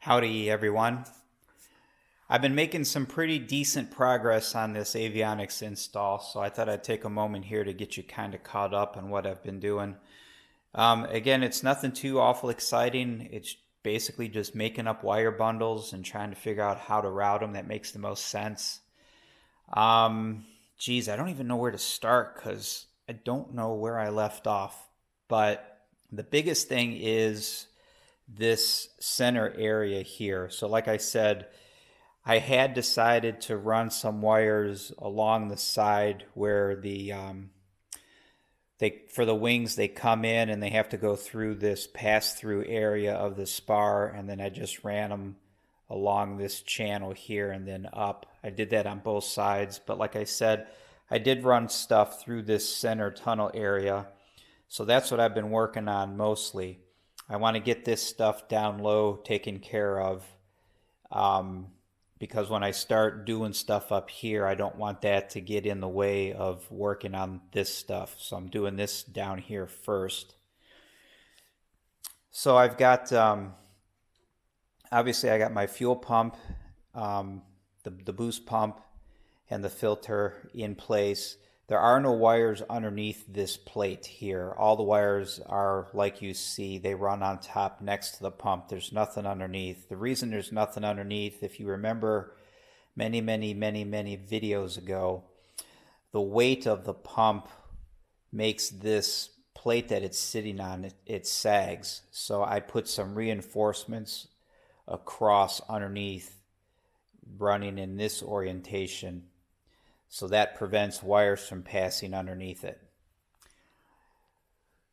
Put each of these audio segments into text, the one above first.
Howdy everyone. I've been making some pretty decent progress on this Avionics install, so I thought I'd take a moment here to get you kind of caught up on what I've been doing. Again, it's nothing too awful exciting. It's basically just making up wire bundles and trying to figure out how to route them that makes the most sense. Geez, I don't even know where to start because I don't know where I left off. But the biggest thing is this center area here. So like I said, I had decided to run some wires along the side where for the wings they come in and they have to go through this pass-through area of the spar, and then I just ran them along this channel here and then up. I did that on both sides, but like I said, I did run stuff through this center tunnel area. So that's what I've been working on mostly. I want to get this stuff down low taken care of, because when I start doing stuff up here, I don't want that to get in the way of working on this stuff. So I'm doing this down here first. So I've got, obviously I got my fuel pump, the boost pump, and the filter in place. There are no wires underneath this plate here. All the wires are like you see, they run on top next to the pump. There's nothing underneath. The reason there's nothing underneath, if you remember many videos ago, the weight of the pump makes this plate that it's sitting on, it sags. So I put some reinforcements across underneath running in this orientation. So that prevents wires from passing underneath it.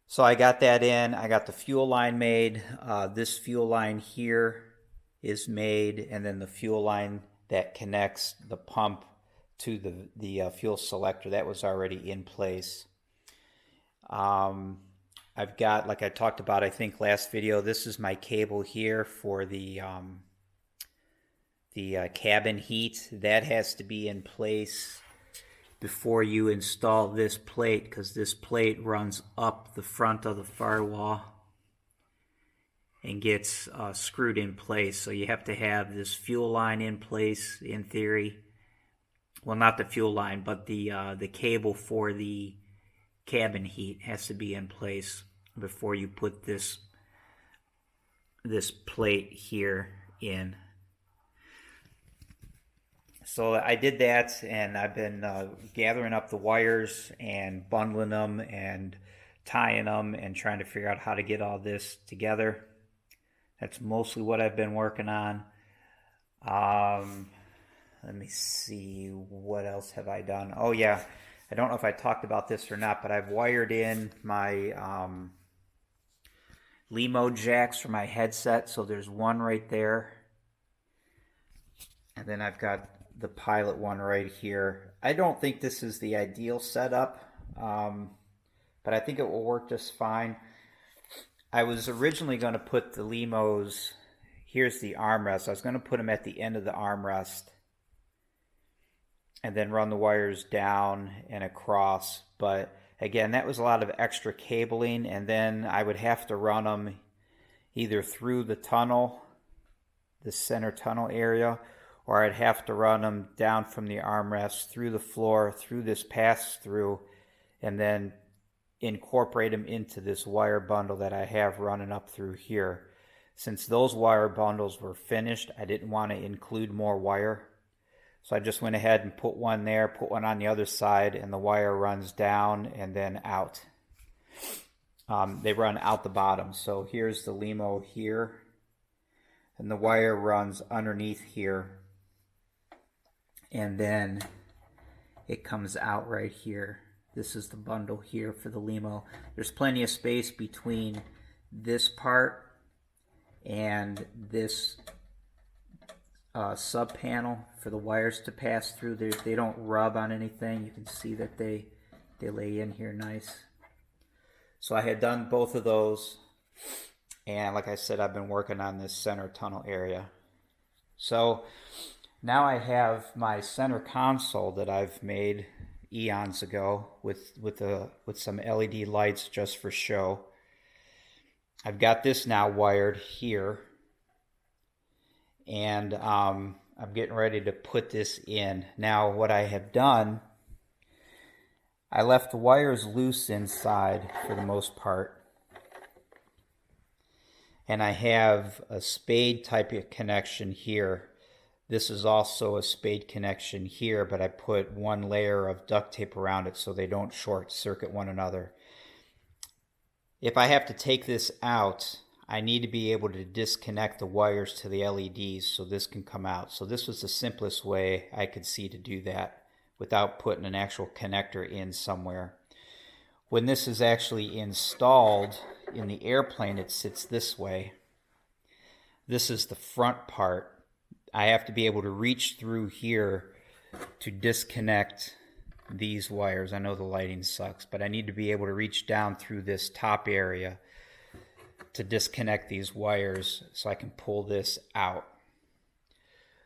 So I got that in. I got the fuel line made. This fuel line here is made, and then the fuel line that connects the pump to the fuel selector, that was already in place. I've got, like I talked about I think last video, this is my cable here for the cabin heat. That has to be in place before you install this plate, because this plate runs up the front of the firewall and gets screwed in place. So you have to have this fuel line in place in theory. Well, not the fuel line, but the cable for the cabin heat has to be in place before you put this plate here in. So I did that, and I've been gathering up the wires and bundling them and tying them and trying to figure out how to get all this together. That's mostly what I've been working on. Let me see, what else have I done? Oh yeah, I don't know if I talked about this or not, but I've wired in my Limo jacks for my headset. So there's one right there, and then I've got the pilot one right here. I don't think this is the ideal setup, but I think it will work just fine. I was originally going to put the Limos, here's the armrest, I was going to put them at the end of the armrest and then run the wires down and across, but again, that was a lot of extra cabling, and then I would have to run them either through the tunnel, the center tunnel area, or I'd have to run them down from the armrest through the floor, through this pass-through, and then incorporate them into this wire bundle that I have running up through here. Since those wire bundles were finished, I didn't want to include more wire. So I just went ahead and put one there, put one on the other side, and the wire runs down and then out. They run out the bottom. So here's the Limo here, and the wire runs underneath here, and then it comes out right here. This is the bundle here for the Limo. There's plenty of space between this part and this sub panel for the wires to pass through. They don't rub on anything. You can see that they lay in here nice. So I had done both of those, and like I said, I've been working on this center tunnel area. So now I have my center console that I've made eons ago with some LED lights just for show. I've got this now wired here, and I'm getting ready to put this in. Now what I have done, I left the wires loose inside for the most part, and I have a spade type of connection here. This is also a spade connection here, but I put one layer of duct tape around it so they don't short circuit one another. If I have to take this out, I need to be able to disconnect the wires to the LEDs so this can come out. So this was the simplest way I could see to do that without putting an actual connector in somewhere. When this is actually installed in the airplane, it sits this way. This is the front part. I have to be able to reach through here to disconnect these wires. I know the lighting sucks, but I need to be able to reach down through this top area to disconnect these wires so I can pull this out.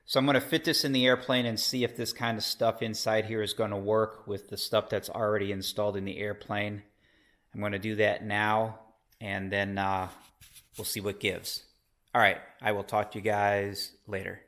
So I'm going to fit this in the airplane and see if this kind of stuff inside here is going to work with the stuff that's already installed in the airplane. I'm going to do that now, and then we'll see what gives. All right, I will talk to you guys later.